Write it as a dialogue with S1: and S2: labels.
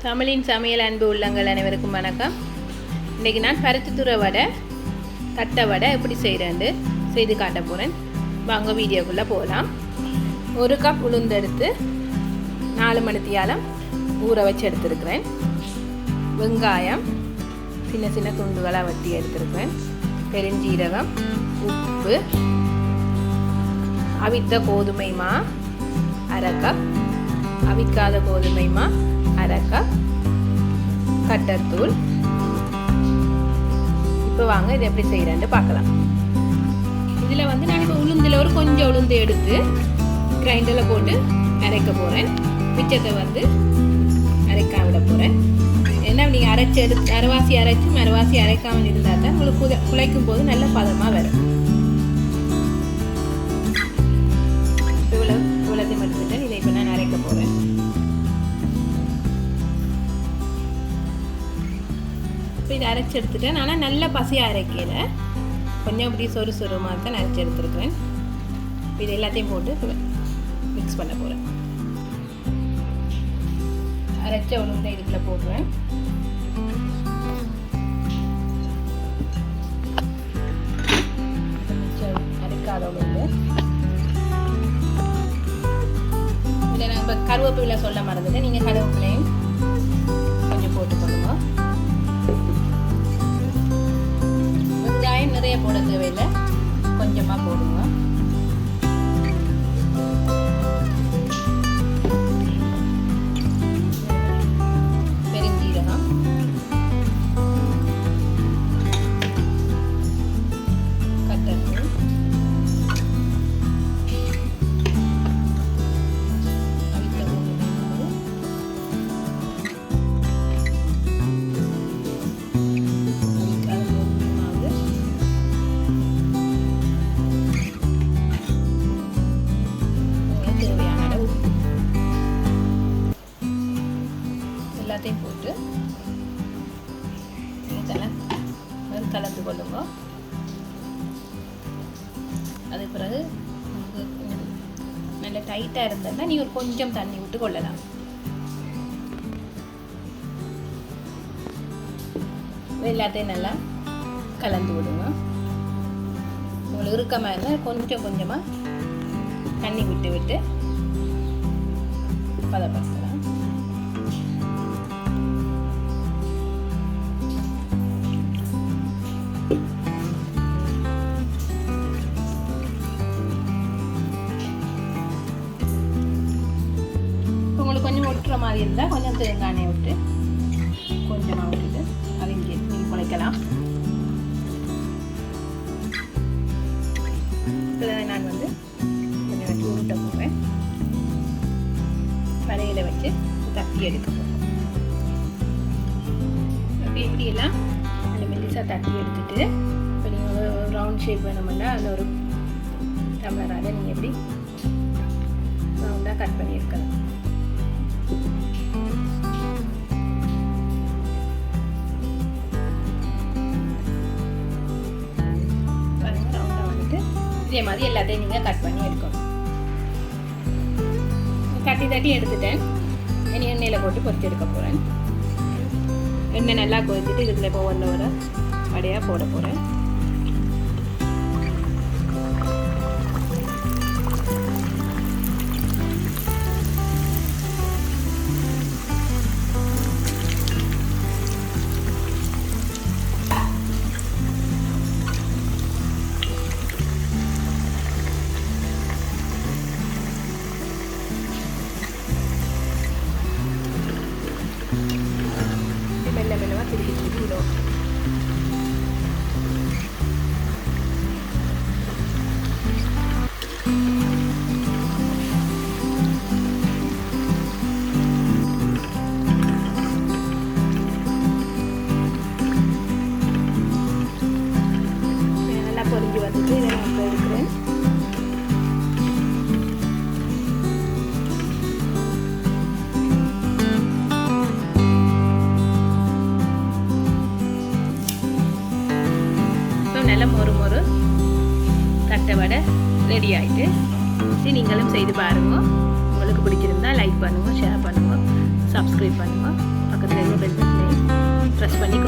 S1: தமிழின் சமையல் அன்பு உள்ளங்கள் அனைவருக்கும் வணக்கம். இன்றைக்கி நான் பருத்தித்துறை வடை, தட்டை வடை எப்படி செய்கிறேன்னு செய்து காட்ட போகிறேன். வாங்க வீடியோக்குள்ளே போகலாம். 1 கப் உளுந்து எடுத்து 4 மணித்தியாலம் ஊற வச்சு எடுத்துருக்கிறேன். வெங்காயம் சின்ன சின்ன துண்டுகளாக வெட்டி எடுத்துருக்கிறேன். பெருஞ்சீரகம், உப்பு, அவித்த கோதுமை மா 1/2 கப், அவிக்காத கோதுமை மா 1/2 கப், கட்டர்தூள். இப்போ வாங்க இது எப்படி செய்கிறேன்னு பார்க்கலாம். இதில் நான் இப்போ உளுந்தில் கொஞ்சம் உளுந்து எடுத்து கிரைண்டரில் போட்டு அரைக்க போகிறேன். மிச்சத்தை அரைக்காம விட போகிறேன். ஏன்னா நீங்கள் அரைவாசி அரைச்சி மறுவாசி அரைக்காமல் இருந்தால் தான் உங்களுக்கு குழைக்கும் போது நல்ல பதமாக வரும். இவ்வளோத்தை மட்டும் இதை இப்போ நான் அரைக்க போகிறேன். இப்போ இதை அரைச்சி எடுத்துட்டேன். ஆனால் நல்ல பசியாக அரைக்கல, கொஞ்சம் இப்படி சொருமாக தான் அரைச்சி எடுத்துருக்கிறேன். இது எல்லாத்தையும் போட்டு மிக்ஸ் பண்ண போகிறேன். அரைச்ச உளுந்தை இதுக்குள்ள போடுறேன். அரைக்காத உளுந்து இதை நான் இப்போ கருவேப்பிலை சொல்ல மறந்துட்டேன். நீங்கள் கருவேப்பிலையும் கொஞ்சம் போட்டுக்கொள்ளுங்க. வெங்காயம் நிறைய போட தேவையில்லை, கொஞ்சமாக போடுங்க. பெருஞ்சீரகம், கட்டர்தூள், அவித்த கோதுமை மாவு, அவிக்காத கோதுமை மாவு, தேவையான அளவு உப்பு எல்லாத்தையும் போட்டு கலந்து கொள்ளுங்க. அது பிறகு நல்ல டைட்டாக இருந்ததுன்னா நீங்கள் கொஞ்சம் தண்ணி விட்டு கொள்ளலாம். எல்லாத்தையும் நல்லா கலந்து விடுங்க. உங்களுக்கு இறுக்கமாக இருந்தால் கொஞ்சம் கொஞ்சமாக தண்ணி விட்டு பதப்படுத்தலாம். உங்களுக்கு கொஞ்சம் ஒட்டுற மாதிரி இருந்தால் கொஞ்சம் தேங்காய் எண்ணெய் விட்டு கொஞ்சமாக விட்டுட்டு அதையும் நீங்கள் குழைக்கலாம். இதில் நான் கொஞ்சம் வச்சு உருட்ட போகிறேன். வரையில் வச்சு தட்டி எடுக்க போகிறேன். அப்படி இப்படியெல்லாம் அந்த மெல்லிசாக தட்டி எடுத்துட்டு இப்போ நீங்கள் ஒரு ரவுண்ட் ஷேப் வேணும்னா அந்த ஒரு டம்ளராக நீங்கள் எப்படி ரவுண்டாக கட் பண்ணி எடுக்கலாம். இதே மாதிரி எல்லாத்தையும் நீங்கள் கட் பண்ணி எடுக்கணும். தட்டி எடுத்துட்டேன். இனி எண்ணெயில் போட்டு பொரிச்சு எடுக்க போகிறேன். எண்ணெய் நல்லா கொதிச்சுட்டு இதுக்குள்ள இப்போ ஒரு வடையாக போட போகிறேன். மெல்லமாக திருப்பி விடும். நல்லா பொரிஞ்சு வந்துட்டு இதை நான் இப்போ எடுக்கிறேன். நல்ல மொறு தட்டை வடை ரெடி ஆகிட்டு. இது நீங்களும் செய்து பாருங்க. உங்களுக்கு பிடிச்சிருந்தா லைக் பண்ணுங்க, ஷேர் பண்ணுங்க, சப்ஸ்கிரைப் பண்ணுங்க. பக்கத்தில் இருக்க பெல் பட்டனை ப்ரெஸ் பண்ணி